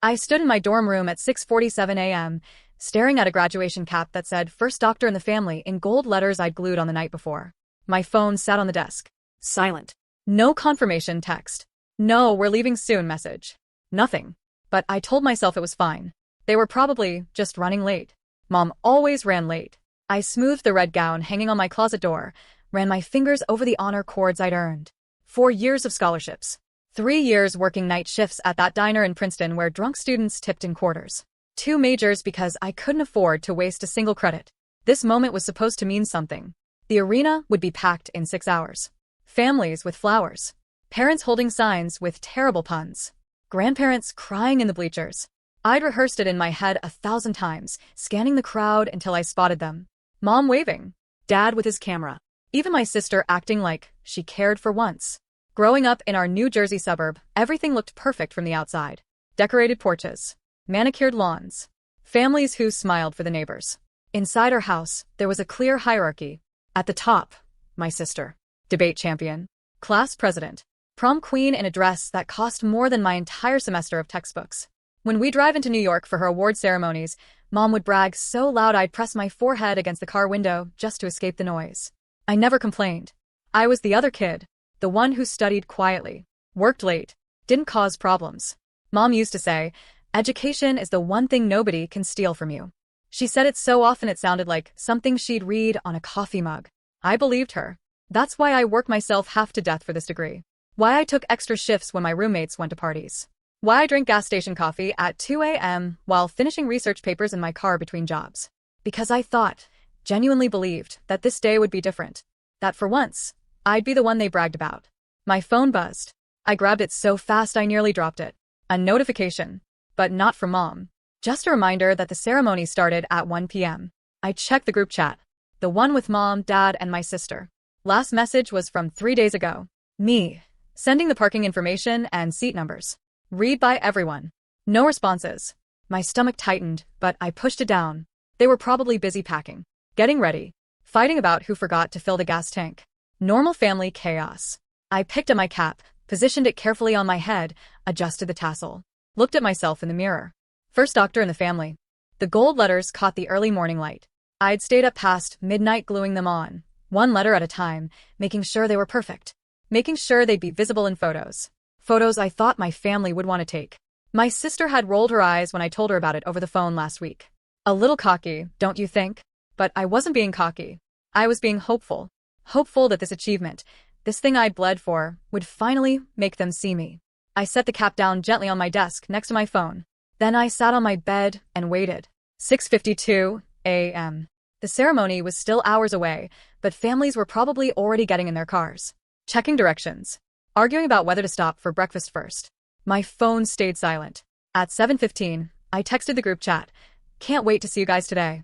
I stood in my dorm room at 6:47 a.m., staring at a graduation cap that said "First Doctor in the Family" in gold letters I'd glued on the night before. My phone sat on the desk. Silent. No confirmation text. No, we're leaving soon message. Nothing. But I told myself it was fine. They were probably just running late. Mom always ran late. I smoothed the red gown hanging on my closet door, ran my fingers over the honor cords I'd earned. 4 years of scholarships. 3 years working night shifts at that diner in Princeton where drunk students tipped in quarters. 2 majors because I couldn't afford to waste a single credit. This moment was supposed to mean something. The arena would be packed in 6 hours. Families with flowers. Parents holding signs with terrible puns. Grandparents crying in the bleachers. I'd rehearsed it in my head 1,000 times, scanning the crowd until I spotted them. Mom waving. Dad with his camera. Even my sister acting like she cared for once. Growing up in our New Jersey suburb, everything looked perfect from the outside. Decorated porches. Manicured lawns. Families who smiled for the neighbors. Inside our house, there was a clear hierarchy. At the top, my sister. Debate champion. Class president. Prom queen in a dress that cost more than my entire semester of textbooks. When we drive into New York for her award ceremonies, Mom would brag so loud I'd press my forehead against the car window just to escape the noise. I never complained. I was the other kid. The one who studied quietly, worked late, didn't cause problems. Mom used to say, education is the one thing nobody can steal from you. She said it so often it sounded like something she'd read on a coffee mug. I believed her. That's why I worked myself half to death for this degree. Why I took extra shifts when my roommates went to parties. Why I drank gas station coffee at 2 a.m. while finishing research papers in my car between jobs. Because I thought, genuinely believed, that this day would be different. That for once, I'd be the one they bragged about. My phone buzzed. I grabbed it so fast I nearly dropped it. A notification. But not from Mom. Just a reminder that the ceremony started at 1 p.m. I checked the group chat. The one with Mom, Dad, and my sister. Last message was from 3 days ago. Me. Sending the parking information and seat numbers. Read by everyone. No responses. My stomach tightened, but I pushed it down. They were probably busy packing. Getting ready. Fighting about who forgot to fill the gas tank. Normal family chaos. I picked up my cap, positioned it carefully on my head, adjusted the tassel. Looked at myself in the mirror. First doctor in the family. The gold letters caught the early morning light. I'd stayed up past midnight gluing them on, one letter at a time, making sure they were perfect. Making sure they'd be visible in photos. Photos I thought my family would want to take. My sister had rolled her eyes when I told her about it over the phone last week. A little cocky, don't you think? But I wasn't being cocky. I was being hopeful. Hopeful that this achievement, this thing I'd bled for, would finally make them see me. I set the cap down gently on my desk next to my phone. Then I sat on my bed and waited. 6:52 a.m. The ceremony was still hours away, but families were probably already getting in their cars. Checking directions. Arguing about whether to stop for breakfast first. My phone stayed silent. At 7:15, I texted the group chat. Can't wait to see you guys today.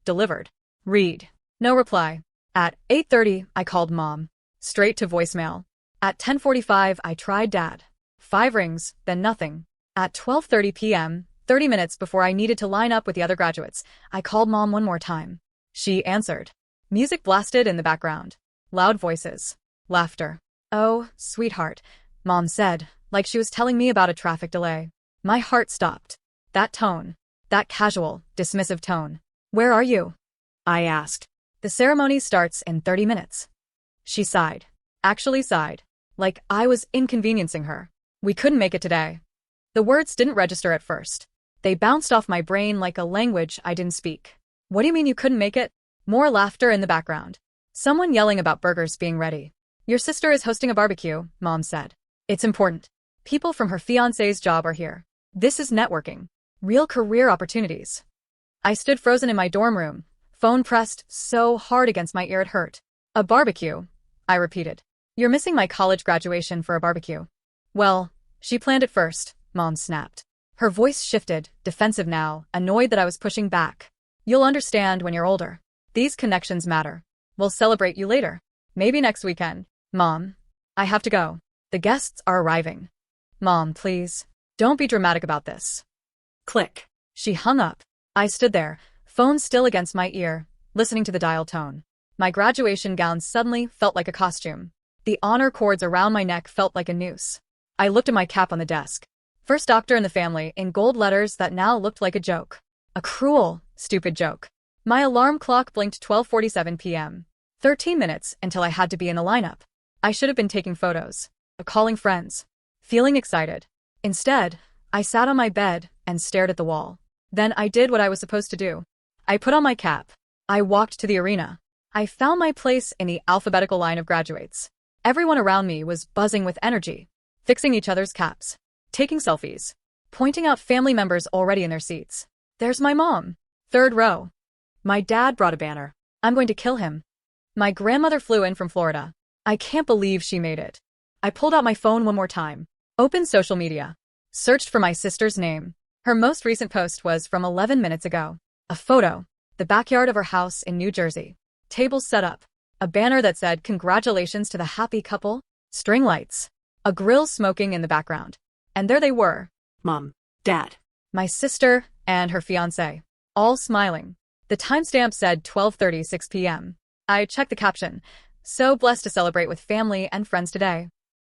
Delivered. Read. No reply. At 8:30, I called Mom. Straight to voicemail. At 10:45, I tried Dad. 5 rings, then nothing. At 12:30 p.m., 30 minutes before I needed to line up with the other graduates, I called Mom one more time. She answered. Music blasted in the background. Loud voices. Laughter. Oh, sweetheart, Mom said, like she was telling me about a traffic delay. My heart stopped. That tone. That casual, dismissive tone. Where are you? I asked. The ceremony starts in 30 minutes. She sighed. Actually sighed. Like I was inconveniencing her. We couldn't make it today. The words didn't register at first. They bounced off my brain like a language I didn't speak. What do you mean you couldn't make it? More laughter in the background. Someone yelling about burgers being ready. Your sister is hosting a barbecue, Mom said. It's important. People from her fiancé's job are here. This is networking. Real career opportunities. I stood frozen in my dorm room, phone pressed so hard against my ear it hurt. A barbecue, I repeated. You're missing my college graduation for a barbecue. Well, she planned it first, Mom snapped. Her voice shifted, defensive now, annoyed that I was pushing back. You'll understand when you're older. These connections matter. We'll celebrate you later. Maybe next weekend. Mom, I have to go. The guests are arriving. Mom, please. Don't be dramatic about this. Click. She hung up. I stood there, phone still against my ear, listening to the dial tone. My graduation gown suddenly felt like a costume. The honor cords around my neck felt like a noose. I looked at my cap on the desk. First doctor in the family in gold letters that now looked like a joke. A cruel, stupid joke. My alarm clock blinked 12:47 p.m. 13 minutes until I had to be in the lineup. I should have been taking photos, calling friends, feeling excited. Instead, I sat on my bed and stared at the wall. Then I did what I was supposed to do. I put on my cap. I walked to the arena. I found my place in the alphabetical line of graduates. Everyone around me was buzzing with energy, fixing each other's caps, taking selfies, pointing out family members already in their seats. There's my mom. Third row. My dad brought a banner. I'm going to kill him. My grandmother flew in from Florida. I can't believe she made it. I pulled out my phone one more time, opened social media, searched for my sister's name. Her most recent post was from 11 minutes ago. A photo, the backyard of her house in New Jersey. Tables set up, a banner that said, "Congratulations to the happy couple," string lights, a grill smoking in the background. And there they were. Mom, Dad, my sister, and her fiancé, all smiling. The timestamp said 12:36 p.m. I checked the caption. So blessed to celebrate with family and friends today.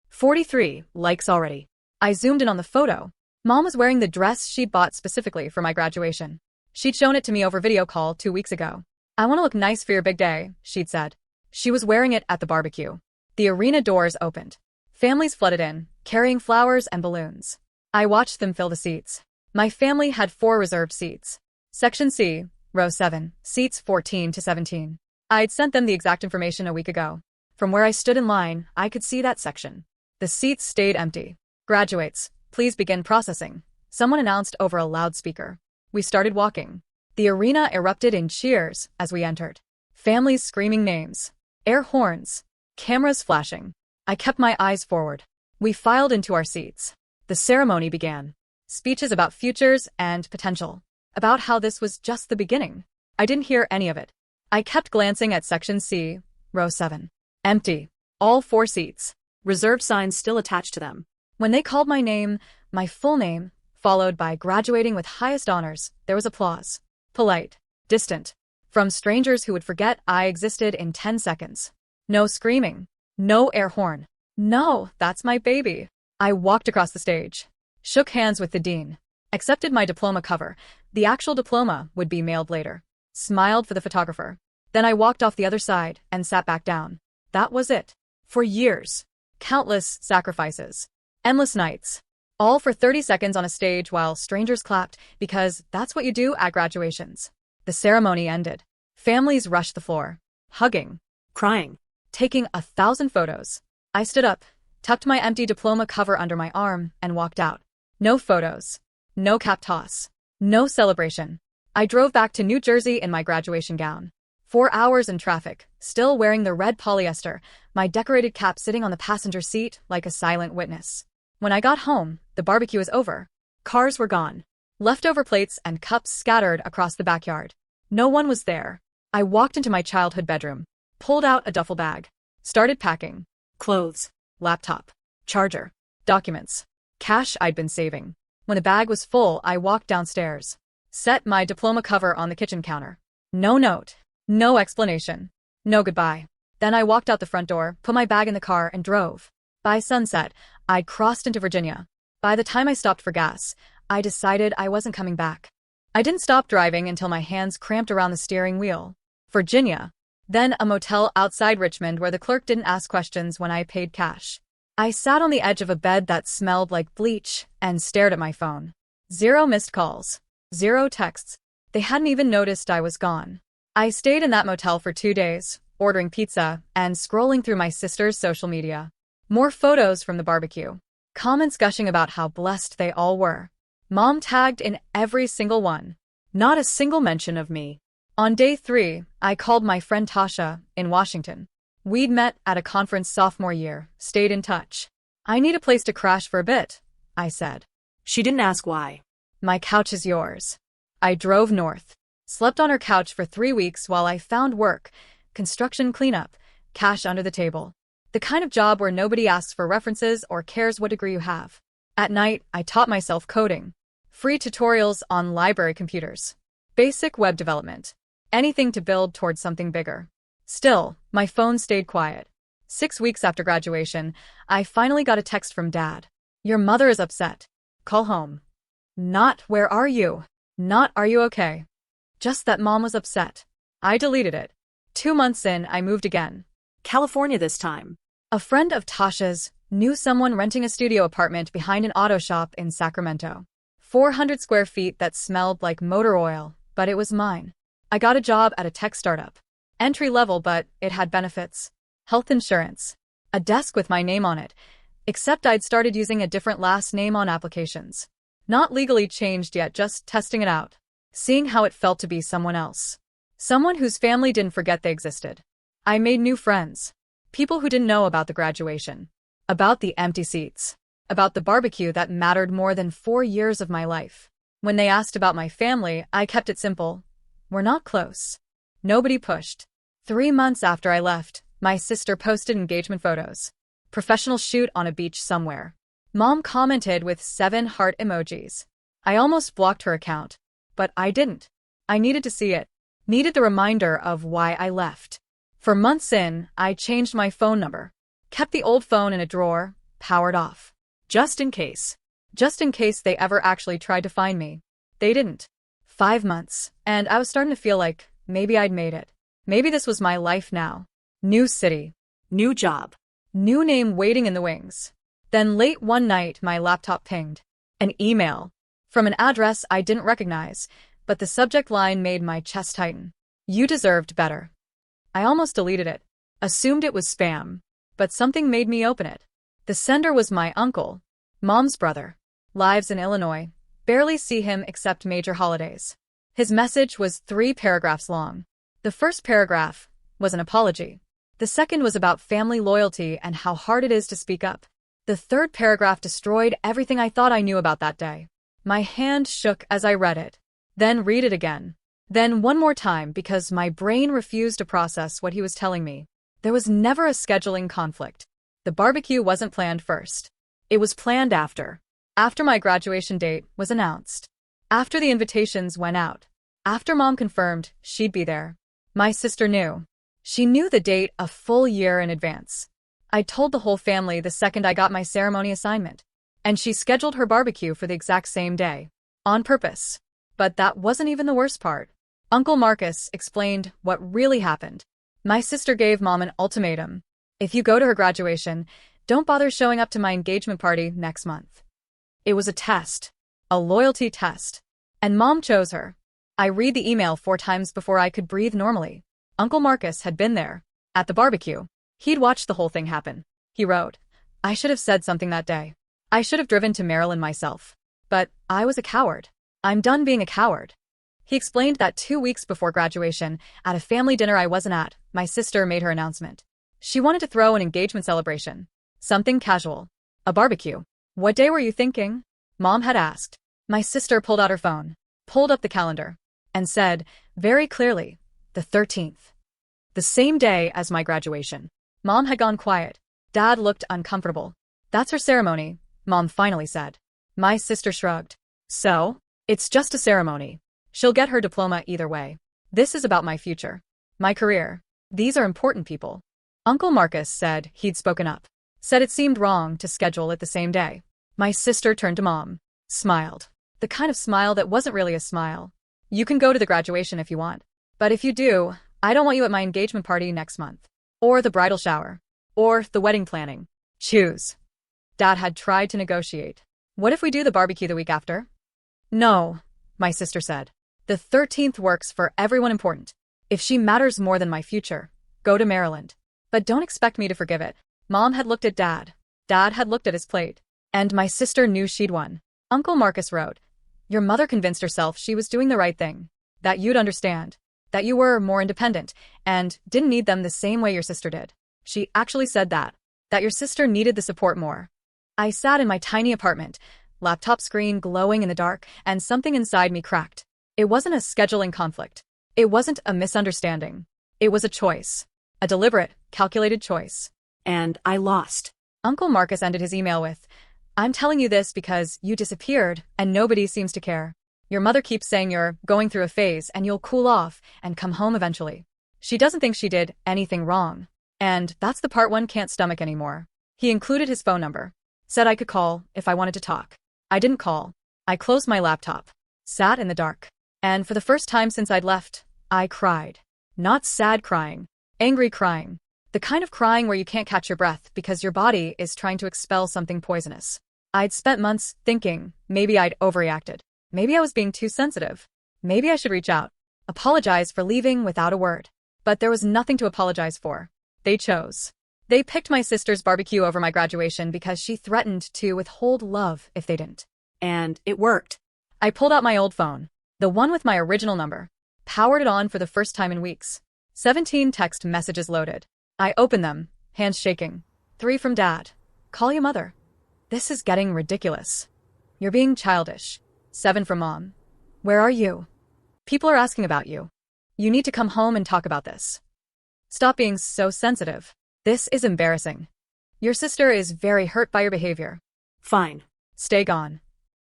43 likes already. I zoomed in on the photo. Mom was wearing the dress she'd bought specifically for my graduation. She'd shown it to me over video call 2 weeks ago. "I want to look nice for your big day," she'd said. She was wearing it at the barbecue. The arena doors opened. Families flooded in, carrying flowers and balloons. I watched them fill the seats. My family had 4 reserved seats. Section C, row 7, seats 14 to 17. I'd sent them the exact information a week ago. From where I stood in line, I could see that section. The seats stayed empty. "Graduates, please begin processing," someone announced over a loudspeaker. We started walking. The arena erupted in cheers as we entered. Families screaming names, air horns, cameras flashing. I kept my eyes forward. We filed into our seats. The ceremony began. Speeches about futures and potential. About how this was just the beginning. I didn't hear any of it. I kept glancing at Section C, row 7. Empty. All 4 seats. Reserved signs still attached to them. When they called my name, my full name, followed by graduating with highest honors, there was applause. Polite. Distant. From strangers who would forget I existed in 10 seconds. No screaming. No air horn. "No, that's my baby." I walked across the stage. Shook hands with the dean. Accepted my diploma cover. The actual diploma would be mailed later. Smiled for the photographer. Then I walked off the other side and sat back down. That was it. For years. Countless sacrifices. Endless nights. All for 30 seconds on a stage while strangers clapped, because that's what you do at graduations. The ceremony ended. Families rushed the floor. Hugging. Crying. Taking 1,000 photos. I stood up, tucked my empty diploma cover under my arm, and walked out. No photos. No cap toss. No celebration. I drove back to New Jersey in my graduation gown. 4 hours in traffic, still wearing the red polyester, my decorated cap sitting on the passenger seat like a silent witness. When I got home, the barbecue was over. Cars were gone. Leftover plates and cups scattered across the backyard. No one was there. I walked into my childhood bedroom, pulled out a duffel bag, started packing. Clothes, laptop, charger, documents, cash I'd been saving. When the bag was full, I walked downstairs. Set my diploma cover on the kitchen counter. No note. No explanation. No goodbye. Then I walked out the front door, put my bag in the car, and drove. By sunset, I'd crossed into Virginia. By the time I stopped for gas, I decided I wasn't coming back. I didn't stop driving until my hands cramped around the steering wheel. Virginia. Then a motel outside Richmond where the clerk didn't ask questions when I paid cash. I sat on the edge of a bed that smelled like bleach and stared at my phone. 0 missed calls. 0 texts. They hadn't even noticed I was gone. I stayed in that motel for 2 days, ordering pizza and scrolling through my sister's social media. More photos from the barbecue. Comments gushing about how blessed they all were. Mom tagged in every single one. Not a single mention of me. On day 3, I called my friend Tasha in Washington. We'd met at a conference sophomore year, stayed in touch. "I need a place to crash for a bit," I said. She didn't ask why. "My couch is yours." I drove north. Slept on her couch for 3 weeks while I found work, construction cleanup, cash under the table. The kind of job where nobody asks for references or cares what degree you have. At night, I taught myself coding. Free tutorials on library computers. Basic web development. Anything to build towards something bigger. Still, my phone stayed quiet. 6 weeks after graduation, I finally got a text from Dad. "Your mother is upset. call home. Not, where are you? Not, are you okay? Just that mom was upset. I deleted it. 2 months in, I moved again. California this time. A friend of Tasha's knew someone renting a studio apartment behind an auto shop in Sacramento. 400 square feet that smelled like motor oil, but it was mine. I got a job at a tech startup. Entry level, but it had benefits. Health insurance. A desk with my name on it. Except I'd started using a different last name on applications. Not legally changed yet, just testing it out. Seeing how it felt to be someone else. Someone whose family didn't forget they existed. I made new friends. People who didn't know about the graduation. About the empty seats. About the barbecue that mattered more than 4 years of my life. When they asked about my family, I kept it simple. We're not close. Nobody pushed. 3 months after I left, my sister posted engagement photos. Professional shoot on a beach somewhere. Mom commented with 7 heart emojis. I almost blocked her account. But I didn't. I needed to see it. Needed the reminder of why I left. For months in, I changed my phone number. Kept the old phone in a drawer, powered off. Just in case. Just in case they ever actually tried to find me. They didn't. 5 months, and I was starting to feel like maybe I'd made it. Maybe this was my life now. New city. New job. New name waiting in the wings. Then late one night, my laptop pinged. An email. From an address I didn't recognize, but the subject line made my chest tighten. You deserved better. I almost deleted it. Assumed it was spam. But something made me open it. The sender was my uncle. Mom's brother. Lives in Illinois. Barely see him except major holidays. His message was 3 paragraphs long. The first paragraph was an apology. The second was about family loyalty and how hard it is to speak up. The third paragraph destroyed everything I thought I knew about that day. My hand shook as I read it. Then read it again. Then one more time because my brain refused to process what he was telling me. There was never a scheduling conflict. The barbecue wasn't planned first. It was planned after. After my graduation date was announced. After the invitations went out. After Mom confirmed she'd be there. My sister knew. She knew the date a full year in advance. I told the whole family the second I got my ceremony assignment. And she scheduled her barbecue for the exact same day. On purpose. But that wasn't even the worst part. Uncle Marcus explained what really happened. My sister gave Mom an ultimatum. If you go to her graduation, don't bother showing up to my engagement party next month. It was a test. A loyalty test. And Mom chose her. I read the email 4 times before I could breathe normally. Uncle Marcus had been there. At the barbecue. He'd watched the whole thing happen. He wrote, I should have said something that day. I should have driven to Maryland myself. But I was a coward. I'm done being a coward. He explained that 2 weeks before graduation, at a family dinner I wasn't at, my sister made her announcement. She wanted to throw an engagement celebration. Something casual. A barbecue. What day were you thinking? Mom had asked. My sister pulled out her phone, pulled up the calendar, and said, very clearly, the 13th. The same day as my graduation. Mom had gone quiet. Dad looked uncomfortable. That's her ceremony, Mom finally said. My sister shrugged. So? It's just a ceremony. She'll get her diploma either way. This is about my future. My career. These are important people. Uncle Marcus said he'd spoken up. Said it seemed wrong to schedule it the same day. My sister turned to Mom. Smiled. The kind of smile that wasn't really a smile. You can go to the graduation if you want. But if you do, I don't want you at my engagement party next month. Or the bridal shower. Or the wedding planning. Choose. Dad had tried to negotiate. What if we do the barbecue the week after? No, my sister said. The 13th works for everyone important. If she matters more than my future, go to Maryland. But don't expect me to forgive it. Mom had looked at Dad. Dad had looked at his plate. And my sister knew she'd won. Uncle Marcus wrote, your mother convinced herself she was doing the right thing. That you'd understand. That you were more independent and didn't need them the same way your sister did. She actually said that. That your sister needed the support more. I sat in my tiny apartment, laptop screen glowing in the dark, and something inside me cracked. It wasn't a scheduling conflict. It wasn't a misunderstanding. It was a choice. A deliberate, calculated choice. And I lost. Uncle Marcus ended his email with, I'm telling you this because you disappeared and nobody seems to care. Your mother keeps saying you're going through a phase and you'll cool off and come home eventually. She doesn't think she did anything wrong. And that's the part one can't stomach anymore. He included his phone number. Said I could call if I wanted to talk. I didn't call. I closed my laptop, sat in the dark, and for the first time since I'd left, I cried. Not sad crying, angry crying. The kind of crying where you can't catch your breath because your body is trying to expel something poisonous. I'd spent months thinking maybe I'd overreacted. Maybe I was being too sensitive. Maybe I should reach out, apologize for leaving without a word. But there was nothing to apologize for. They chose. They picked my sister's barbecue over my graduation because she threatened to withhold love if they didn't. And it worked. I pulled out my old phone, the one with my original number, powered it on for the first time in weeks. 17 text messages loaded. I opened them, hands shaking. 3 from Dad. Call you mother. This is getting ridiculous. You're being childish. 7 from Mom. Where are you? People are asking about you. You need to come home and talk about this. Stop being so sensitive. This is embarrassing. Your sister is very hurt by your behavior. Fine. Stay gone.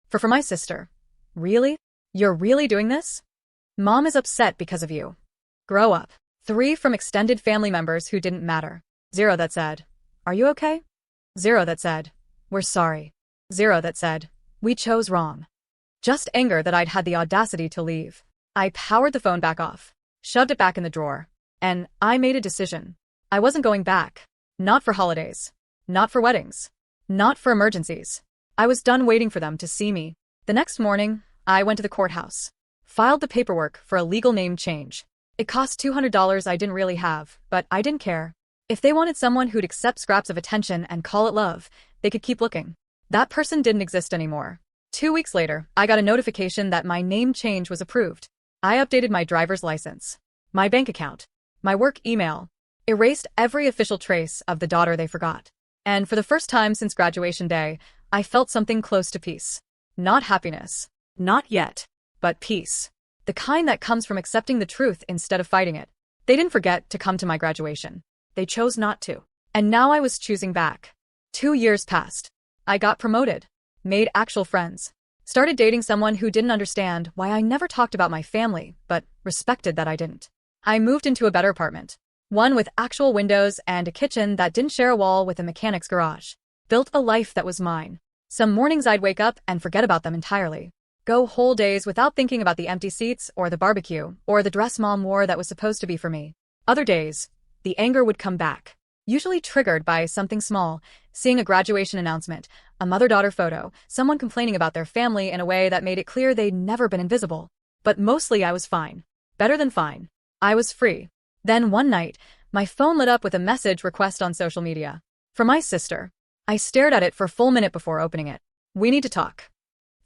For my sister. Really? You're really doing this? Mom is upset because of you. Grow up. 3 from extended family members who didn't matter. 0 that said, are you okay? 0 that said, we're sorry. 0 that said, we chose wrong. Just anger that I'd had the audacity to leave. I powered the phone back off, shoved it back in the drawer, and I made a decision. I wasn't going back. Not for holidays. Not for weddings. Not for emergencies. I was done waiting for them to see me. The next morning, I went to the courthouse, filed the paperwork for a legal name change. It cost $200 I didn't really have, but I didn't care. If they wanted someone who'd accept scraps of attention and call it love, they could keep looking. That person didn't exist anymore. 2 weeks later, I got a notification that my name change was approved. I updated my driver's license, my bank account, my work email, erased every official trace of the daughter they forgot. And for the first time since graduation day, I felt something close to peace. Not happiness. Not yet. But peace. The kind that comes from accepting the truth instead of fighting it. They didn't forget to come to my graduation. They chose not to. And now I was choosing back. 2 years passed. I got promoted. Made actual friends. Started dating someone who didn't understand why I never talked about my family, but respected that I didn't. I moved into a better apartment. One with actual windows and a kitchen that didn't share a wall with a mechanic's garage. Built a life that was mine. Some mornings I'd wake up and forget about them entirely. Go whole days without thinking about the empty seats or the barbecue or the dress Mom wore that was supposed to be for me. Other days, the anger would come back. Usually triggered by something small, seeing a graduation announcement, a mother-daughter photo, someone complaining about their family in a way that made it clear they'd never been invisible. But mostly I was fine. Better than fine. I was free. Then one night, my phone lit up with a message request on social media. For my sister. I stared at it for a full minute before opening it. We need to talk.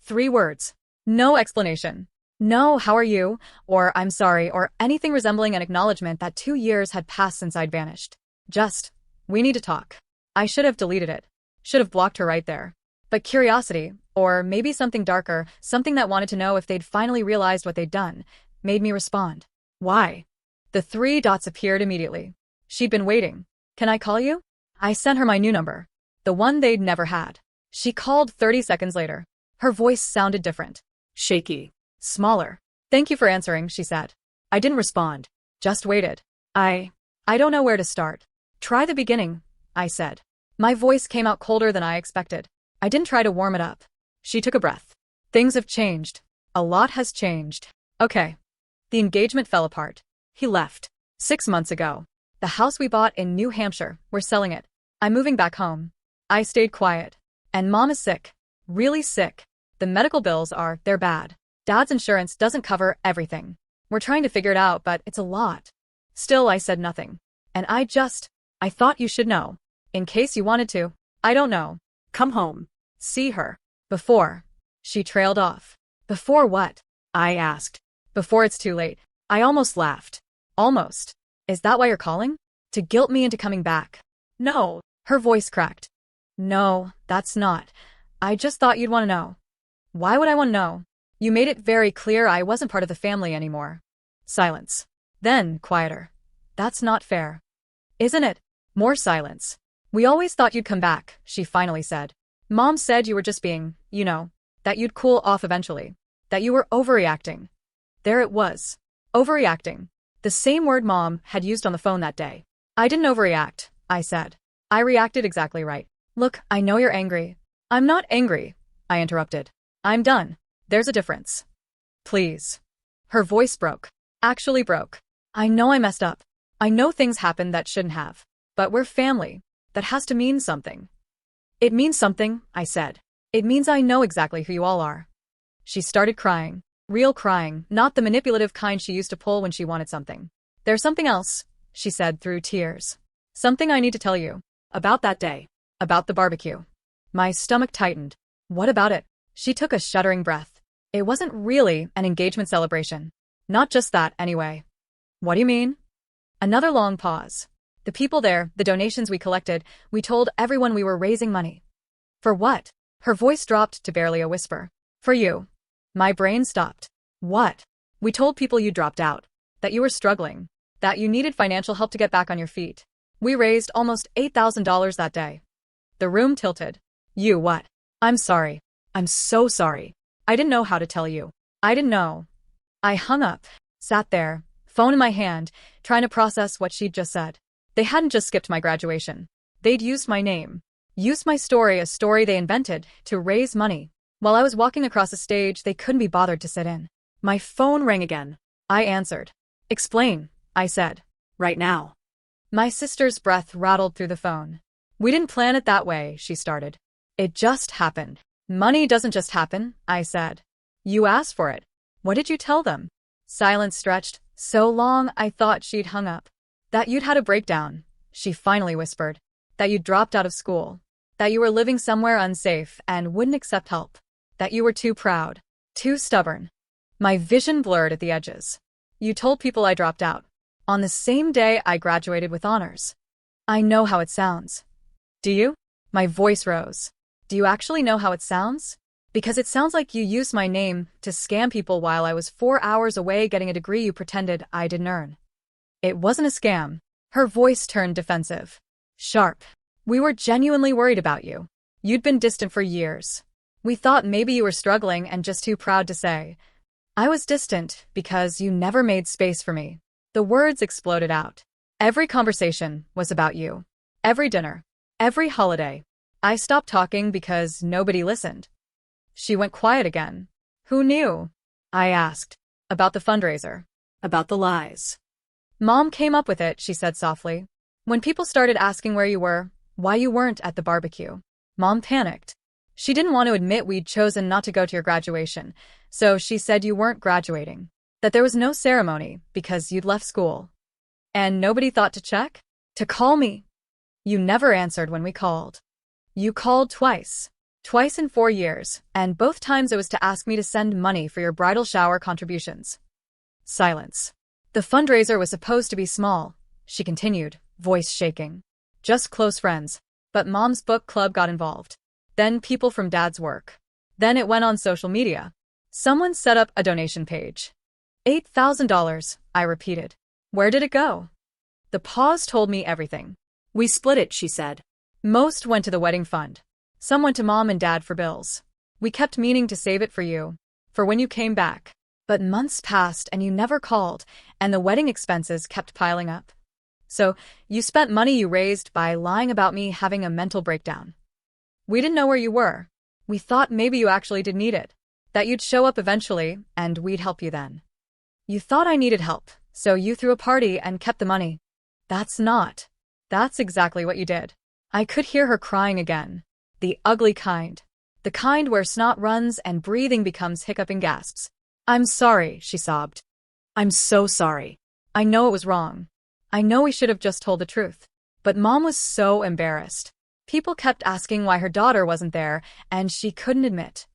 3 words. No explanation. No, how are you? Or I'm sorry, or anything resembling an acknowledgement that 2 years had passed since I'd vanished. Just, we need to talk. I should have deleted it. Should have blocked her right there. But curiosity, or maybe something darker, something that wanted to know if they'd finally realized what they'd done, made me respond. Why? The 3 dots appeared immediately. She'd been waiting. Can I call you? I sent her my new number. The one they'd never had. She called 30 seconds later. Her voice sounded different. Shaky. Smaller. Thank you for answering, she said. I didn't respond. Just waited. I don't know where to start. Try the beginning, I said. My voice came out colder than I expected. I didn't try to warm it up. She took a breath. Things have changed. A lot has changed. Okay. The engagement fell apart. He left. 6 months ago. The house we bought in New Hampshire, we're selling it. I'm moving back home. I stayed quiet. And Mom is sick. Really sick. The medical bills they're bad. Dad's insurance doesn't cover everything. We're trying to figure it out, but it's a lot. Still, I said nothing. And I thought you should know. In case you wanted to. I don't know. Come home. See her. Before. She trailed off. Before what? I asked. Before it's too late. I almost laughed. Almost. Is that why you're calling? To guilt me into coming back? No. Her voice cracked. No, that's not. I just thought you'd want to know. Why would I want to know? You made it very clear I wasn't part of the family anymore. Silence. Then, quieter. That's not fair. Isn't it? More silence. We always thought you'd come back, she finally said. Mom said you were just being, that you'd cool off eventually. That you were overreacting. There it was. Overreacting. The same word Mom had used on the phone that day. I didn't overreact, I said. I reacted exactly right. Look, I know you're angry. I'm not angry, I interrupted. I'm done. There's a difference. Please. Her voice broke. Actually broke. I know I messed up. I know things happened that shouldn't have. But we're family. That has to mean something. It means something, I said. It means I know exactly who you all are. She started crying. Real crying, not the manipulative kind she used to pull when she wanted something. There's something else, she said through tears. Something I need to tell you. About that day. About the barbecue. My stomach tightened. What about it? She took a shuddering breath. It wasn't really an engagement celebration. Not just that, anyway. What do you mean? Another long pause. The people there, the donations we collected, we told everyone we were raising money. For what? Her voice dropped to barely a whisper. For you. My brain stopped. What? We told people you dropped out. That you were struggling. That you needed financial help to get back on your feet. We raised almost $8,000 that day. The room tilted. You what? I'm sorry. I'm so sorry. I didn't know how to tell you. I didn't know. I hung up, sat there, phone in my hand, trying to process what she'd just said. They hadn't just skipped my graduation. They'd used my name. Used my story, a story they invented, to raise money. While I was walking across the stage, they couldn't be bothered to sit in. My phone rang again. I answered. Explain, I said. Right now. My sister's breath rattled through the phone. We didn't plan it that way, she started. It just happened. Money doesn't just happen, I said. You asked for it. What did you tell them? Silence stretched, so long I thought she'd hung up. That you'd had a breakdown, she finally whispered. That you'd dropped out of school. That you were living somewhere unsafe and wouldn't accept help. That you were too proud. Too stubborn. My vision blurred at the edges. You told people I dropped out. On the same day I graduated with honors. I know how it sounds. Do you? My voice rose. Do you actually know how it sounds? Because it sounds like you used my name to scam people while I was 4 hours away getting a degree you pretended I didn't earn. It wasn't a scam. Her voice turned defensive. Sharp. We were genuinely worried about you. You'd been distant for years. We thought maybe you were struggling and just too proud to say. I was distant because you never made space for me. The words exploded out. Every conversation was about you. Every dinner. Every holiday. I stopped talking because nobody listened. She went quiet again. Who knew? I asked. About the fundraiser. About the lies. Mom came up with it, she said softly. When people started asking where you were, why you weren't at the barbecue. Mom panicked. She didn't want to admit we'd chosen not to go to your graduation, so she said you weren't graduating. That there was no ceremony because you'd left school. And nobody thought to check? To call me? You never answered when we called. You called twice. Twice in 4 years, and both times it was to ask me to send money for your bridal shower contributions. Silence. The fundraiser was supposed to be small, she continued, voice shaking. Just close friends. But Mom's book club got involved. Then people from Dad's work. Then it went on social media. Someone set up a donation page. $8,000, I repeated. Where did it go? The pause told me everything. We split it, she said. Most went to the wedding fund. Some went to Mom and Dad for bills. We kept meaning to save it for you. For when you came back. But months passed and you never called, and the wedding expenses kept piling up. So, you spent money you raised by lying about me having a mental breakdown. We didn't know where you were. We thought maybe you actually did need it. That you'd show up eventually, and we'd help you then. You thought I needed help, so you threw a party and kept the money. That's exactly what you did. I could hear her crying again. The ugly kind. The kind where snot runs and breathing becomes hiccuping gasps. I'm sorry, she sobbed. I'm so sorry. I know it was wrong. I know we should have just told the truth. But Mom was so embarrassed. People kept asking why her daughter wasn't there, and she couldn't admit.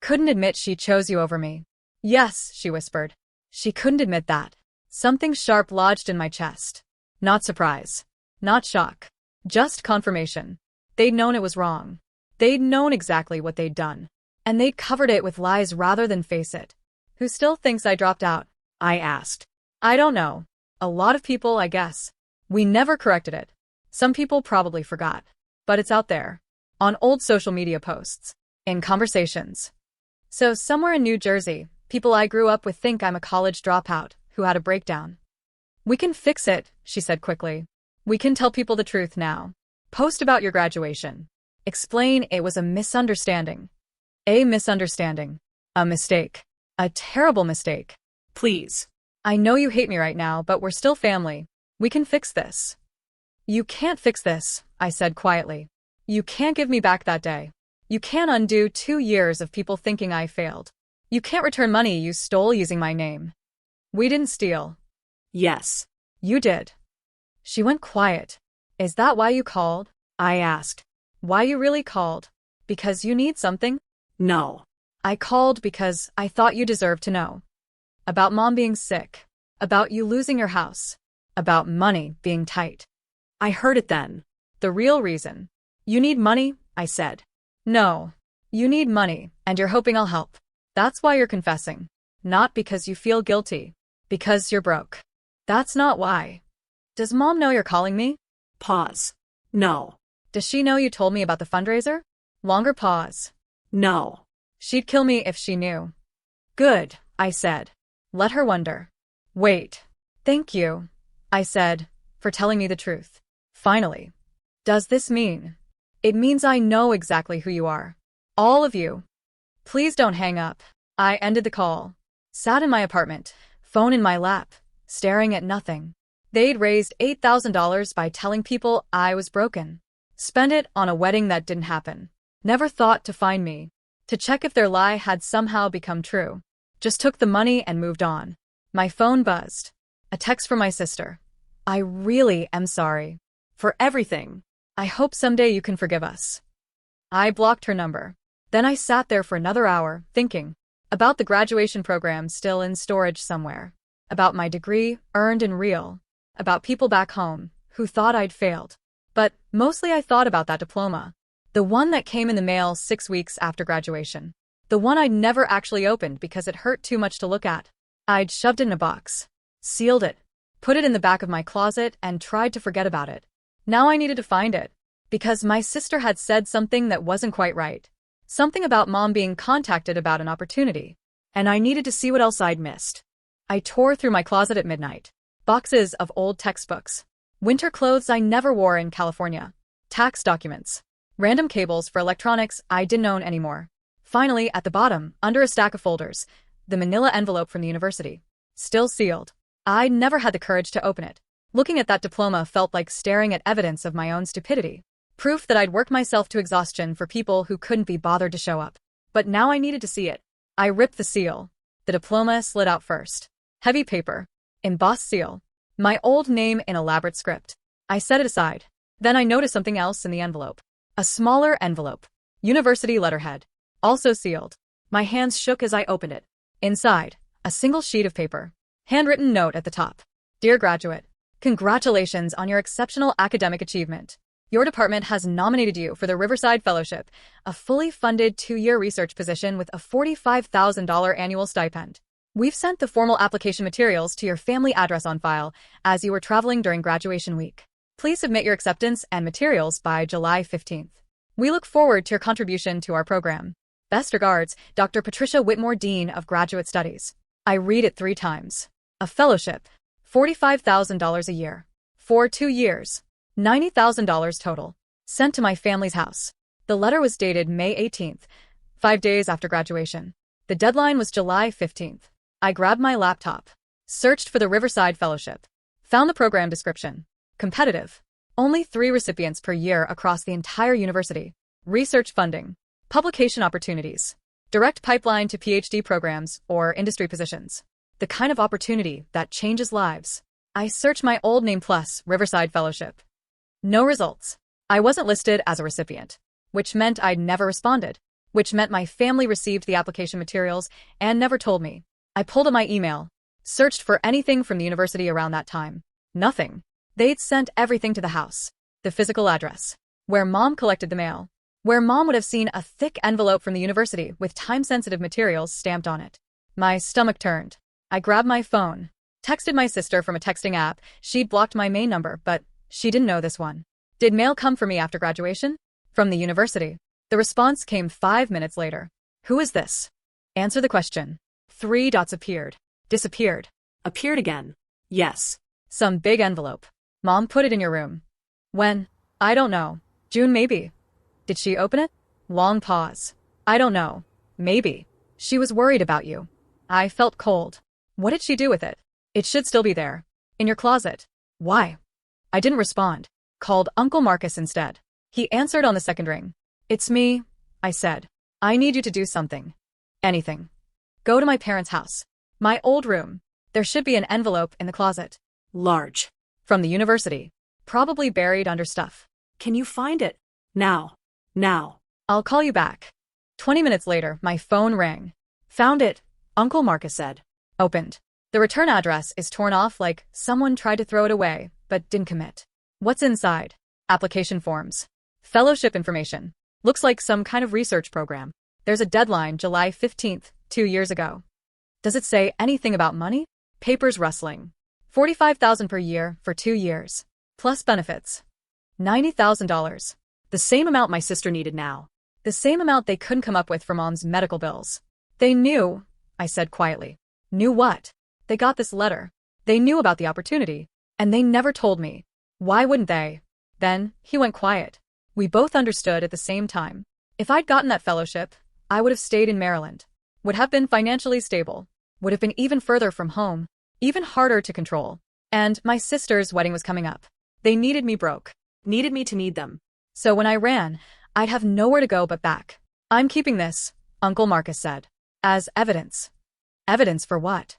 Couldn't admit she chose you over me. Yes, she whispered. She couldn't admit that. Something sharp lodged in my chest. Not surprise. Not shock. Just confirmation. They'd known it was wrong. They'd known exactly what they'd done. And they'd covered it with lies rather than face it. Who still thinks I dropped out? I asked. I don't know. A lot of people, I guess. We never corrected it. Some people probably forgot. But it's out there. On old social media posts. In conversations. So somewhere in New Jersey, people I grew up with think I'm a college dropout who had a breakdown. We can fix it, she said quickly. We can tell people the truth now. Post about your graduation. Explain it was a misunderstanding. A misunderstanding. A mistake. A terrible mistake. Please. I know you hate me right now, but we're still family. We can fix this. You can't fix this, I said quietly. You can't give me back that day. You can't undo 2 years of people thinking I failed. You can't return money you stole using my name. We didn't steal. Yes. You did. She went quiet. Is that why you called? I asked. Why you really called? Because you need something? No. I called because I thought you deserved to know. About Mom being sick. About you losing your house. About money being tight. I heard it then. The real reason. You need money, I said. No. You need money, and you're hoping I'll help. That's why you're confessing. Not because you feel guilty. Because you're broke. That's not why. Does Mom know you're calling me? Pause. No. Does she know you told me about the fundraiser? Longer pause. No. She'd kill me if she knew. Good, I said. Let her wonder. Wait. Thank you, I said, for telling me the truth. Finally. Does this mean? It means I know exactly who you are. All of you. Please don't hang up. I ended the call. Sat in my apartment, phone in my lap, staring at nothing. They'd raised $8,000 by telling people I was broken. Spent it on a wedding that didn't happen. Never thought to find me. To check if their lie had somehow become true. Just took the money and moved on. My phone buzzed. A text from my sister. I really am sorry. For everything. I hope someday you can forgive us. I blocked her number. Then I sat there for another hour, thinking. About the graduation program still in storage somewhere. About my degree, earned and real. About people back home, who thought I'd failed. But mostly I thought about that diploma. The one that came in the mail 6 weeks after graduation. The one I'd never actually opened because it hurt too much to look at. I'd shoved it in a box. Sealed it. Put it in the back of my closet and tried to forget about it. Now I needed to find it. Because my sister had said something that wasn't quite right. Something about Mom being contacted about an opportunity. And I needed to see what else I'd missed. I tore through my closet at midnight. Boxes of old textbooks. Winter clothes I never wore in California. Tax documents. Random cables for electronics I didn't own anymore. Finally, at the bottom, under a stack of folders, the manila envelope from the university. Still sealed. I'd never had the courage to open it. Looking at that diploma felt like staring at evidence of my own stupidity. Proof that I'd worked myself to exhaustion for people who couldn't be bothered to show up. But now I needed to see it. I ripped the seal. The diploma slid out first. Heavy paper. Embossed seal. My old name in elaborate script. I set it aside. Then I noticed something else in the envelope. A smaller envelope. University letterhead. Also sealed. My hands shook as I opened it. Inside, a single sheet of paper. Handwritten note at the top. Dear graduate, congratulations on your exceptional academic achievement. Your department has nominated you for the Riverside Fellowship, a fully funded 2-year research position with a $45,000 annual stipend. We've sent the formal application materials to your family address on file as you were traveling during graduation week. Please submit your acceptance and materials by July 15th. We look forward to your contribution to our program. Best regards, Dr. Patricia Whitmore, Dean of Graduate Studies. I read it 3 times. A fellowship. $45,000 a year. For 2 years. $90,000 total. Sent to my family's house. The letter was dated May 18th, 5 days after graduation. The deadline was July 15th. I grabbed my laptop. Searched for the Riverside Fellowship. Found the program description. Competitive. Only 3 recipients per year across the entire university. Research funding. Publication opportunities. Direct pipeline to PhD programs or industry positions. The kind of opportunity that changes lives. I searched my old name plus Riverside Fellowship. No results. I wasn't listed as a recipient, which meant I'd never responded, which meant my family received the application materials and never told me. I pulled up my email. Searched for anything from the university around that time. Nothing. They'd sent everything to the house. The physical address. Where Mom collected the mail. Where Mom would have seen a thick envelope from the university with time-sensitive materials stamped on it. My stomach turned. I grabbed my phone. Texted my sister from a texting app. She'd blocked my main number, but she didn't know this one. Did mail come for me after graduation? From the university. The response came 5 minutes later. Who is this? Answer the question. 3 dots appeared. Disappeared. Appeared again. Yes. Some big envelope. Mom put it in your room. When? I don't know. June maybe. Did she open it? Long pause. I don't know. Maybe. She was worried about you. I felt cold. What did she do with it? It should still be there. In your closet. Why? I didn't respond. Called Uncle Marcus instead. He answered on the second ring. It's me, I said. I need you to do something. Anything. Go to my parents' house. My old room. There should be an envelope in the closet. Large. From the university. Probably buried under stuff. Can you find it? Now. Now. I'll call you back. 20 minutes later, my phone rang. Found it, Uncle Marcus said. Opened. The return address is torn off like someone tried to throw it away, but didn't commit. What's inside? Application forms. Fellowship information. Looks like some kind of research program. There's a deadline, July 15th, 2 years ago. Does it say anything about money? Papers rustling. $45,000 per year for 2 years. Plus benefits. $90,000. The same amount my sister needed now. The same amount they couldn't come up with for Mom's medical bills. They knew, I said quietly. Knew what? They got this letter. They knew about the opportunity. And they never told me. Why wouldn't they? Then, he went quiet. We both understood at the same time. If I'd gotten that fellowship, I would have stayed in Maryland. Would have been financially stable. Would have been even further from home. Even harder to control. And my sister's wedding was coming up. They needed me broke. Needed me to need them. So when I ran, I'd have nowhere to go but back. I'm keeping this, Uncle Marcus said. As evidence. Evidence for what?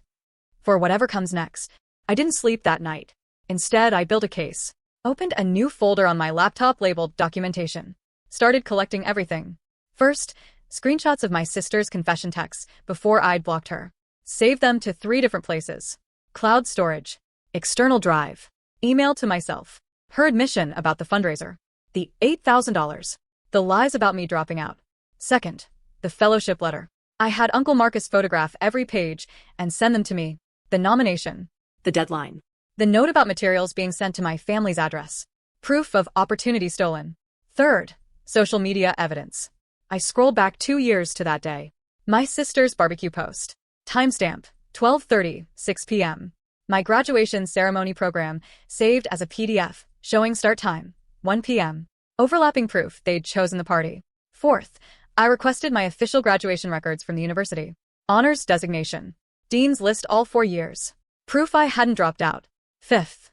For whatever comes next. I didn't sleep that night. Instead, I built a case. Opened a new folder on my laptop labeled Documentation. Started collecting everything. First, screenshots of my sister's confession texts before I'd blocked her. Saved them to 3 different places. Cloud storage. External drive. Email to myself. Her admission about the fundraiser. The $8,000. The lies about me dropping out. Second, the fellowship letter. I had Uncle Marcus photograph every page and send them to me. The nomination. The deadline. The note about materials being sent to my family's address. Proof of opportunity stolen. Third, social media evidence. I scrolled back 2 years to that day. My sister's barbecue post. Timestamp, 12:30, 6 p.m. My graduation ceremony program, saved as a PDF, showing start time, 1 p.m. Overlapping proof they'd chosen the party. Fourth, I requested my official graduation records from the university. Honors designation. Dean's list all 4 years. Proof I hadn't dropped out. Fifth,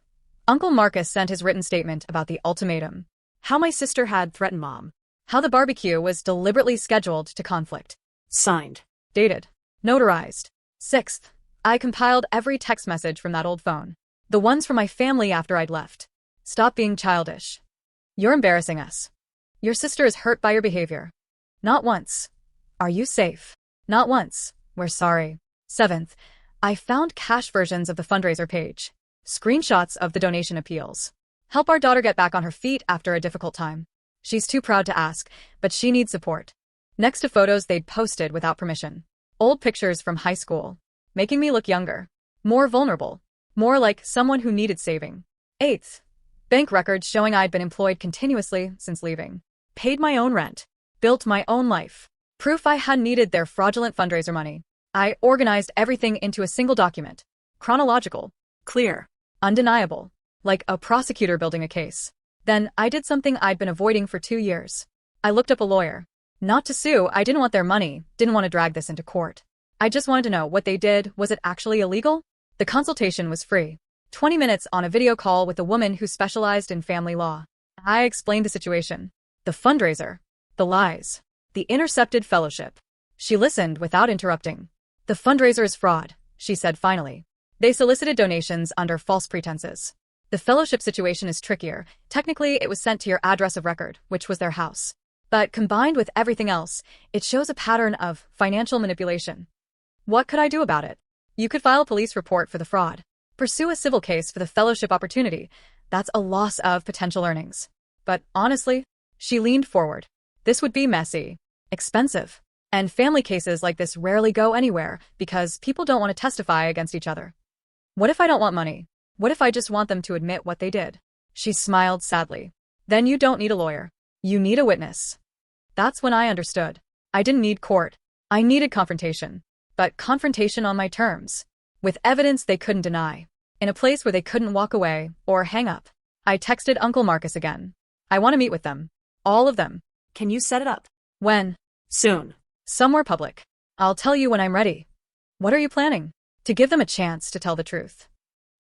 Uncle Marcus sent his written statement about the ultimatum. How my sister had threatened Mom. How the barbecue was deliberately scheduled to conflict. Signed. Dated. Notarized. Sixth, I compiled every text message from that old phone. The ones from my family after I'd left. Stop being childish. You're embarrassing us. Your sister is hurt by your behavior. Not once. Are you safe? Not once. We're sorry. Seventh, I found cash versions of the fundraiser page. Screenshots of the donation appeals. Help our daughter get back on her feet after a difficult time. She's too proud to ask, but she needs support. Next to photos they'd posted without permission. Old pictures from high school. Making me look younger. More vulnerable. More like someone who needed saving. Eighth, bank records showing I'd been employed continuously since leaving. Paid my own rent. Built my own life. Proof I hadn't needed their fraudulent fundraiser money. I organized everything into a single document. Chronological. Clear. Undeniable. Like a prosecutor building a case. Then I did something I'd been avoiding for 2 years. I looked up a lawyer. Not to sue, I didn't want their money, didn't want to drag this into court. I just wanted to know what they did, was it actually illegal? The consultation was free. 20 minutes on a video call with a woman who specialized in family law. I explained the situation. The fundraiser. The lies. The intercepted fellowship. She listened without interrupting. The fundraiser is fraud, she said finally. They solicited donations under false pretenses. The fellowship situation is trickier. Technically, it was sent to your address of record, which was their house. But combined with everything else, it shows a pattern of financial manipulation. What could I do about it? You could file a police report for the fraud. Pursue a civil case for the fellowship opportunity. That's a loss of potential earnings. But honestly, she leaned forward. This would be messy, expensive. And family cases like this rarely go anywhere because people don't want to testify against each other. What if I don't want money? What if I just want them to admit what they did? She smiled sadly. Then you don't need a lawyer. You need a witness. That's when I understood. I didn't need court. I needed confrontation. But confrontation on my terms. With evidence they couldn't deny. In a place where they couldn't walk away or hang up. I texted Uncle Marcus again. I want to meet with them. All of them. Can you set it up? When? Soon. Somewhere public. I'll tell you when I'm ready. What are you planning? To give them a chance to tell the truth.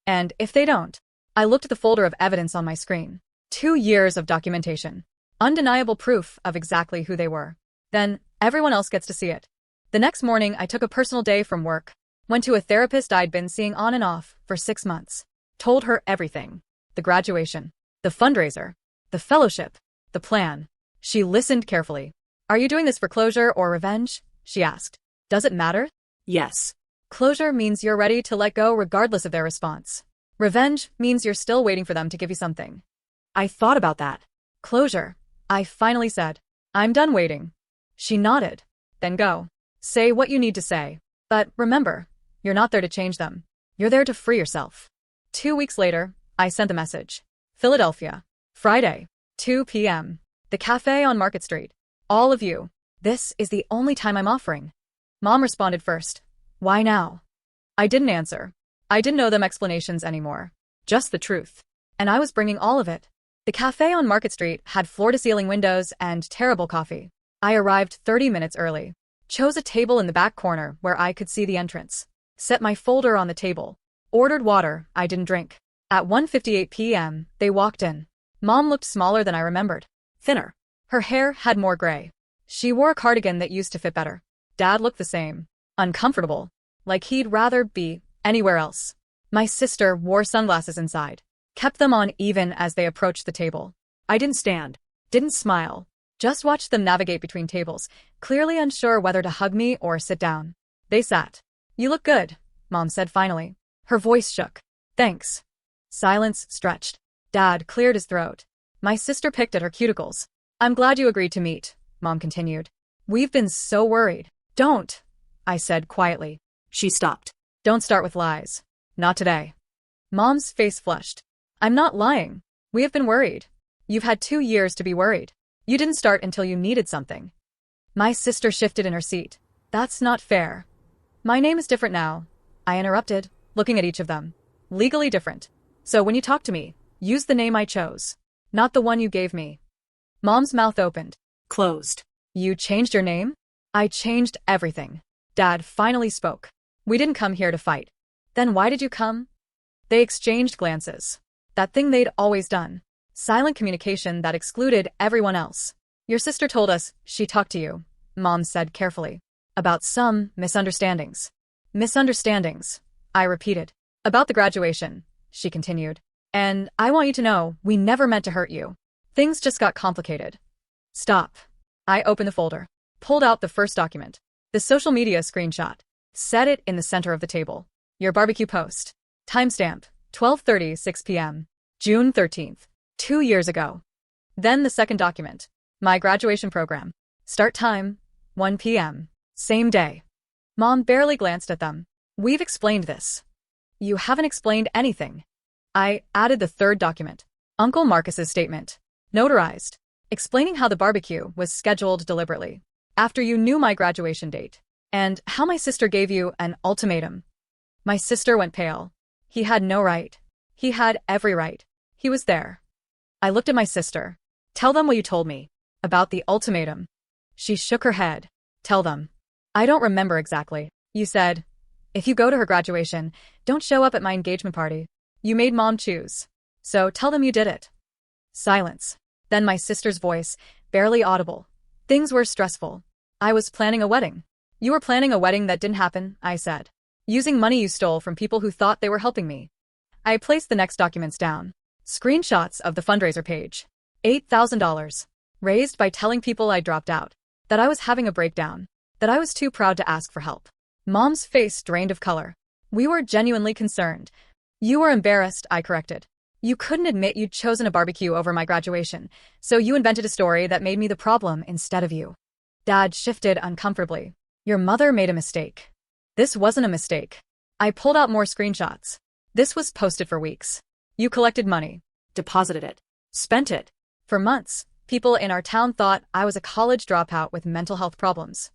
And if they don't, I looked at the folder of evidence on my screen. 2 years of documentation. Undeniable proof of exactly who they were. Then, everyone else gets to see it. The next morning, I took a personal day from work. Went to a therapist I'd been seeing on and off for 6 months. Told her everything. The graduation. The fundraiser. The fellowship. The plan. She listened carefully. Are you doing this for closure or revenge? She asked. Does it matter? Yes. Closure means you're ready to let go regardless of their response. Revenge means you're still waiting for them to give you something. I thought about that. Closure. I finally said. I'm done waiting. She nodded. Then go. Say what you need to say. But remember, you're not there to change them. You're there to free yourself. 2 weeks later, I sent the message. Philadelphia. Friday. 2 p.m. The cafe on Market Street. All of you. This is the only time I'm offering. Mom responded first. Why now? I didn't answer. I didn't owe them explanations anymore. Just the truth. And I was bringing all of it. The cafe on Market Street had floor-to-ceiling windows and terrible coffee. I arrived 30 minutes early. Chose a table in the back corner where I could see the entrance. Set my folder on the table. Ordered water I didn't drink. At 1:58 p.m., they walked in. Mom looked smaller than I remembered. Thinner. Her hair had more gray. She wore a cardigan that used to fit better. Dad looked the same. Uncomfortable. Like he'd rather be anywhere else. My sister wore sunglasses inside. Kept them on even as they approached the table. I didn't stand. Didn't smile. Just watched them navigate between tables, clearly unsure whether to hug me or sit down. They sat. You look good, Mom said finally. Her voice shook. Thanks. Silence stretched. Dad cleared his throat. My sister picked at her cuticles. I'm glad you agreed to meet, Mom continued. We've been so worried. Don't, I said quietly. She stopped. Don't start with lies. Not today. Mom's face flushed. I'm not lying. We have been worried. You've had 2 years to be worried. You didn't start until you needed something. My sister shifted in her seat. That's not fair. My name is different now, I interrupted, looking at each of them. Legally different. So when you talk to me, use the name I chose. Not the one you gave me. Mom's mouth opened. Closed. You changed your name? I changed everything. Dad finally spoke. We didn't come here to fight. Then why did you come? They exchanged glances. That thing they'd always done. Silent communication that excluded everyone else. Your sister told us she talked to you, Mom said carefully. About some misunderstandings. Misunderstandings, I repeated. About the graduation, she continued. And I want you to know we never meant to hurt you. Things just got complicated. Stop. I opened the folder. Pulled out the first document. The social media screenshot. Set it in the center of the table. Your barbecue post. Timestamp, 12:36 p.m. June 13th. 2 years ago. Then the second document. My graduation program. Start time, 1 p.m. Same day. Mom barely glanced at them. We've explained this. You haven't explained anything. I added the third document. Uncle Marcus's statement. Notarized. Explaining how the barbecue was scheduled deliberately. After you knew my graduation date. And how my sister gave you an ultimatum. My sister went pale. He had no right. He had every right. He was there. I looked at my sister. Tell them what you told me. About the ultimatum. She shook her head. Tell them. I don't remember exactly. You said, if you go to her graduation, don't show up at my engagement party. You made Mom choose. So tell them you did it. Silence. Then my sister's voice, barely audible. Things were stressful. I was planning a wedding. You were planning a wedding that didn't happen, I said. Using money you stole from people who thought they were helping me. I placed the next documents down. Screenshots of the fundraiser page. $8,000. Raised by telling people I dropped out. That I was having a breakdown. That I was too proud to ask for help. Mom's face drained of color. We were genuinely concerned. You were embarrassed, I corrected. You couldn't admit you'd chosen a barbecue over my graduation, so you invented a story that made me the problem instead of you. Dad shifted uncomfortably. Your mother made a mistake. This wasn't a mistake. I pulled out more screenshots. This was posted for weeks. You collected money. Deposited it. Spent it. For months, people in our town thought I was a college dropout with mental health problems.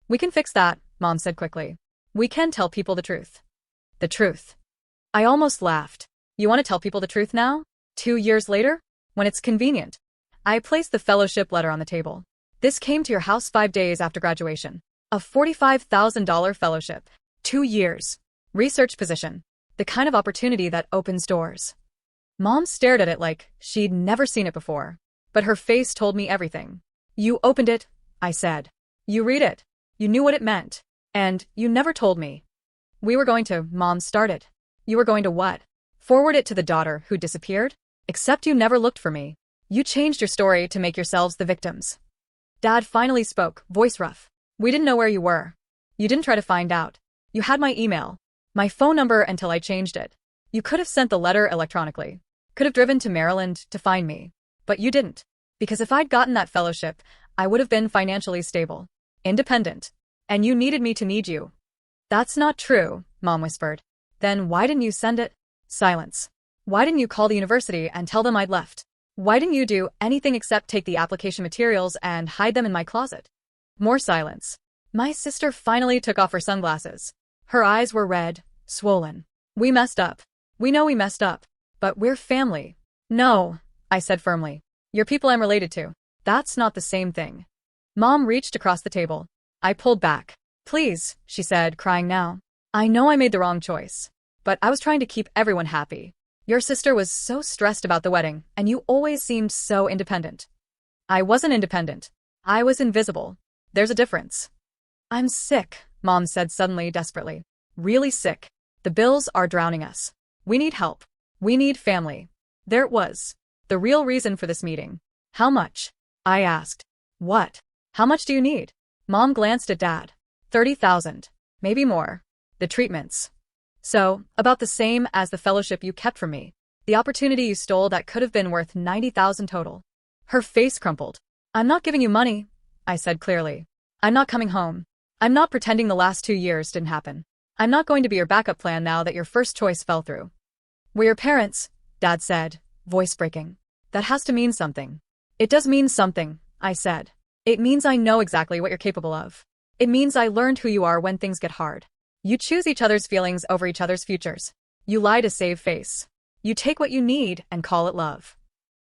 We can fix that, Mom said quickly. We can tell people the truth. The truth. I almost laughed. You want to tell people the truth now? 2 years later? When it's convenient. I placed the fellowship letter on the table. This came to your house 5 days after graduation. A $45,000 fellowship. 2 years. Research position. The kind of opportunity that opens doors. Mom stared at it like she'd never seen it before. But her face told me everything. You opened it, I said. You read it. You knew what it meant. And you never told me. We were going to, Mom started. You were going to what? Forward it to the daughter who disappeared? Except you never looked for me. You changed your story to make yourselves the victims. Dad finally spoke, voice rough. We didn't know where you were. You didn't try to find out. You had my email. My phone number until I changed it. You could have sent the letter electronically. Could have driven to Maryland to find me. But you didn't. Because if I'd gotten that fellowship, I would have been financially stable. Independent. And you needed me to need you. That's not true, Mom whispered. Then why didn't you send it? Silence. Why didn't you call the university and tell them I'd left? Why didn't you do anything except take the application materials and hide them in my closet? More silence. My sister finally took off her sunglasses. Her eyes were red, swollen. We messed up. We know we messed up. But we're family. No, I said firmly. You're people I'm related to. That's not the same thing. Mom reached across the table. I pulled back. Please, she said, crying now. I know I made the wrong choice. But I was trying to keep everyone happy. Your sister was so stressed about the wedding, and you always seemed so independent. I wasn't independent. I was invisible. There's a difference. I'm sick, Mom said suddenly, desperately. Really sick. The bills are drowning us. We need help. We need family. There it was. The real reason for this meeting. How much? I asked. What? How much do you need? Mom glanced at Dad. 30,000. Maybe more. The treatments. So, about the same as the fellowship you kept from me. The opportunity you stole that could have been worth 90,000 total. Her face crumpled. I'm not giving you money, I said clearly. I'm not coming home. I'm not pretending the last 2 years didn't happen. I'm not going to be your backup plan now that your first choice fell through. We're your parents, Dad said, voice breaking. That has to mean something. It does mean something, I said. It means I know exactly what you're capable of. It means I learned who you are when things get hard. You choose each other's feelings over each other's futures. You lie to save face. You take what you need and call it love.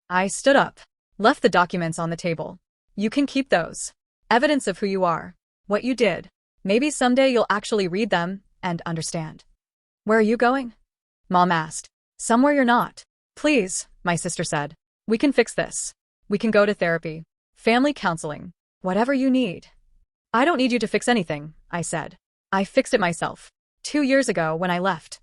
I stood up, left the documents on the table. You can keep those. Evidence of who you are. What you did. Maybe someday you'll actually read them and understand. Where are you going? Mom asked. Somewhere you're not. Please, my sister said. We can fix this. We can go to therapy. Family counseling. Whatever you need. I don't need you to fix anything, I said. I fixed it myself. 2 years ago when I left.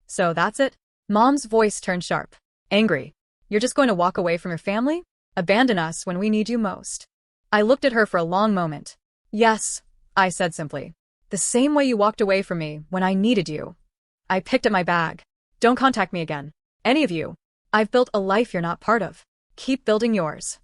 So that's it? Mom's voice turned sharp. Angry. You're just going to walk away from your family? Abandon us when we need you most. I looked at her for a long moment. Yes, I said simply. The same way you walked away from me when I needed you. I picked up my bag. Don't contact me again. Any of you. I've built a life you're not part of. Keep building yours.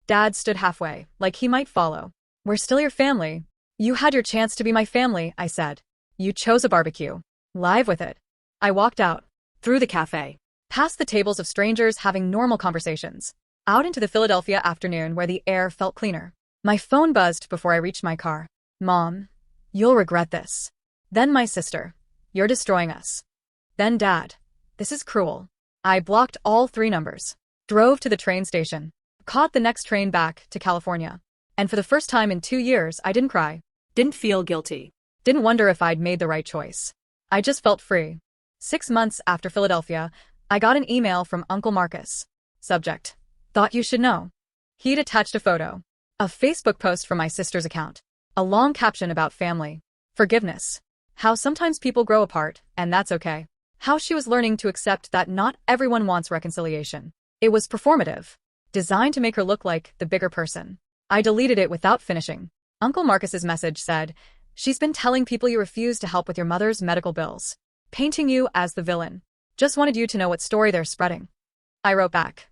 Dad stood halfway, like he might follow. We're still your family. You had your chance to be my family, I said. You chose a barbecue. Live with it. I walked out. Through the cafe. Past the tables of strangers having normal conversations. Out into the Philadelphia afternoon where the air felt cleaner. My phone buzzed before I reached my car. Mom, you'll regret this. Then my sister. You're destroying us. Then Dad. This is cruel. I blocked all 3 numbers. Drove to the train station. Caught the next train back to California. And for the first time in 2 years, I didn't cry. Didn't feel guilty. Didn't wonder if I'd made the right choice. I just felt free. 6 months after Philadelphia, I got an email from Uncle Marcus. Subject. Thought you should know. He'd attached a photo. A Facebook post from my sister's account. A long caption about family. Forgiveness. How sometimes people grow apart, and that's okay. How she was learning to accept that not everyone wants reconciliation. It was performative. Designed to make her look like the bigger person. I deleted it without finishing. Uncle Marcus's message said, she's been telling people you refused to help with your mother's medical bills. Painting you as the villain. Just wanted you to know what story they're spreading. I wrote back.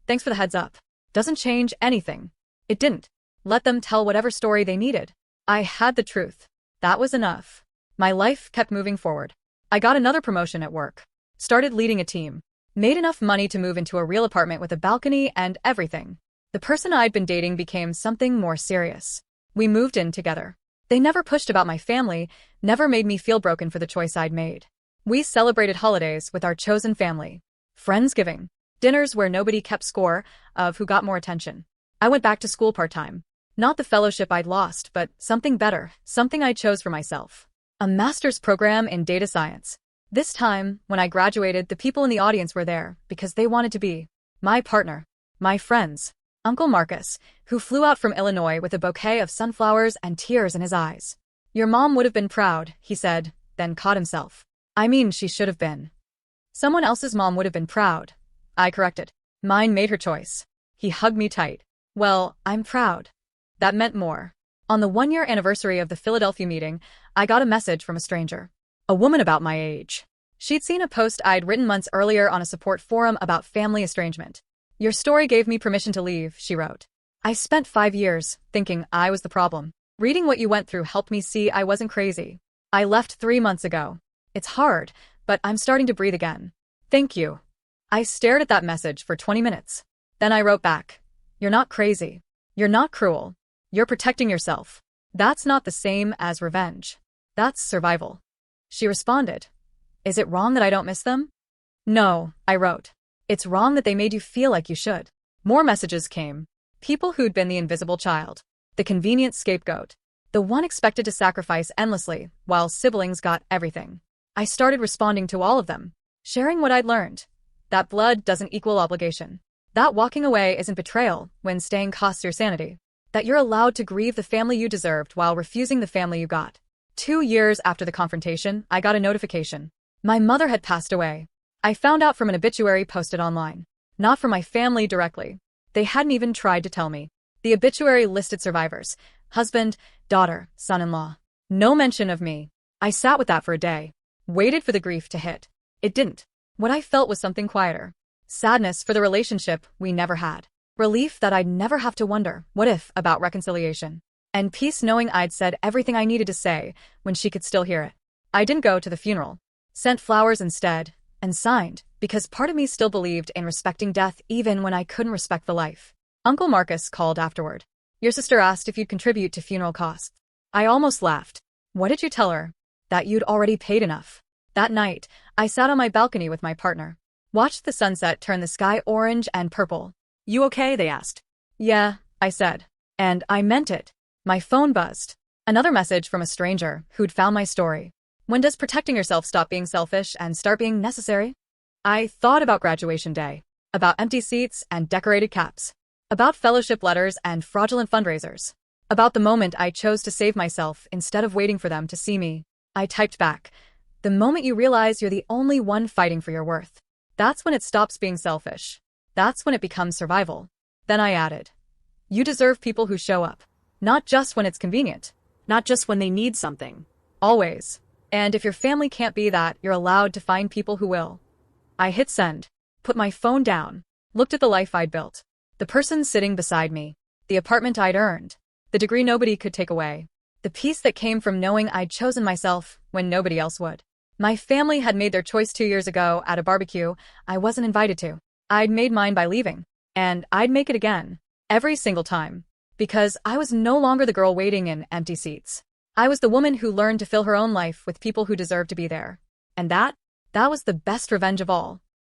Thanks for the heads up. Doesn't change anything. It didn't. Let them tell whatever story they needed. I had the truth. That was enough. My life kept moving forward. I got another promotion at work. Started leading a team. Made enough money to move into a real apartment with a balcony and everything. The person I'd been dating became something more serious. We moved in together. They never pushed about my family, never made me feel broken for the choice I'd made. We celebrated holidays with our chosen family. Friendsgiving. Dinners where nobody kept score of who got more attention. I went back to school part-time. Not the fellowship I'd lost, but something better, something I chose for myself. A master's program in data science. This time, when I graduated, the people in the audience were there because they wanted to be my partner, my friends. Uncle Marcus, who flew out from Illinois with a bouquet of sunflowers and tears in his eyes. Your mom would have been proud, he said, then caught himself. I mean, she should have been. Someone else's mom would have been proud. I corrected. Mine made her choice. He hugged me tight. Well, I'm proud. That meant more. On the 1-year anniversary of the Philadelphia meeting, I got a message from a stranger. A woman about my age. She'd seen a post I'd written months earlier on a support forum about family estrangement. Your story gave me permission to leave, she wrote. I spent 5 years thinking I was the problem. Reading what you went through helped me see I wasn't crazy. I left 3 months ago. It's hard, but I'm starting to breathe again. Thank you. I stared at that message for 20 minutes. Then I wrote back. You're not crazy. You're not cruel. You're protecting yourself. That's not the same as revenge. That's survival. She responded. Is it wrong that I don't miss them? No, I wrote. It's wrong that they made you feel like you should. More messages came. People who'd been the invisible child. The convenient scapegoat. The one expected to sacrifice endlessly, while siblings got everything. I started responding to all of them. Sharing what I'd learned. That blood doesn't equal obligation. That walking away isn't betrayal when staying costs your sanity. That you're allowed to grieve the family you deserved while refusing the family you got. 2 years after the confrontation, I got a notification. My mother had passed away. I found out from an obituary posted online. Not from my family directly. They hadn't even tried to tell me. The obituary listed survivors. Husband, daughter, son-in-law. No mention of me. I sat with that for a day. Waited for the grief to hit. It didn't. What I felt was something quieter. Sadness for the relationship we never had. Relief that I'd never have to wonder, what if, about reconciliation. And peace knowing I'd said everything I needed to say when she could still hear it. I didn't go to the funeral. Sent flowers instead, and signed, because part of me still believed in respecting death even when I couldn't respect the life. Uncle Marcus called afterward. Your sister asked if you'd contribute to funeral costs. I almost laughed. What did you tell her? That you'd already paid enough. That night, I sat on my balcony with my partner. Watched the sunset turn the sky orange and purple. You okay? They asked. Yeah, I said. And I meant it. My phone buzzed. Another message from a stranger who'd found my story. When does protecting yourself stop being selfish and start being necessary? I thought about graduation day. About empty seats and decorated caps. About fellowship letters and fraudulent fundraisers. About the moment I chose to save myself instead of waiting for them to see me. I typed back. The moment you realize you're the only one fighting for your worth. That's when it stops being selfish. That's when it becomes survival. Then I added. You deserve people who show up. Not just when it's convenient. Not just when they need something. Always. And if your family can't be that, you're allowed to find people who will. I hit send. Put my phone down. Looked at the life I'd built. The person sitting beside me. The apartment I'd earned. The degree nobody could take away. The peace that came from knowing I'd chosen myself when nobody else would. My family had made their choice 2 years ago at a barbecue I wasn't invited to. I'd made mine by leaving. And I'd make it again. Every single time. Because I was no longer the girl waiting in empty seats. I was the woman who learned to fill her own life with people who deserved to be there. And that was the best revenge of all.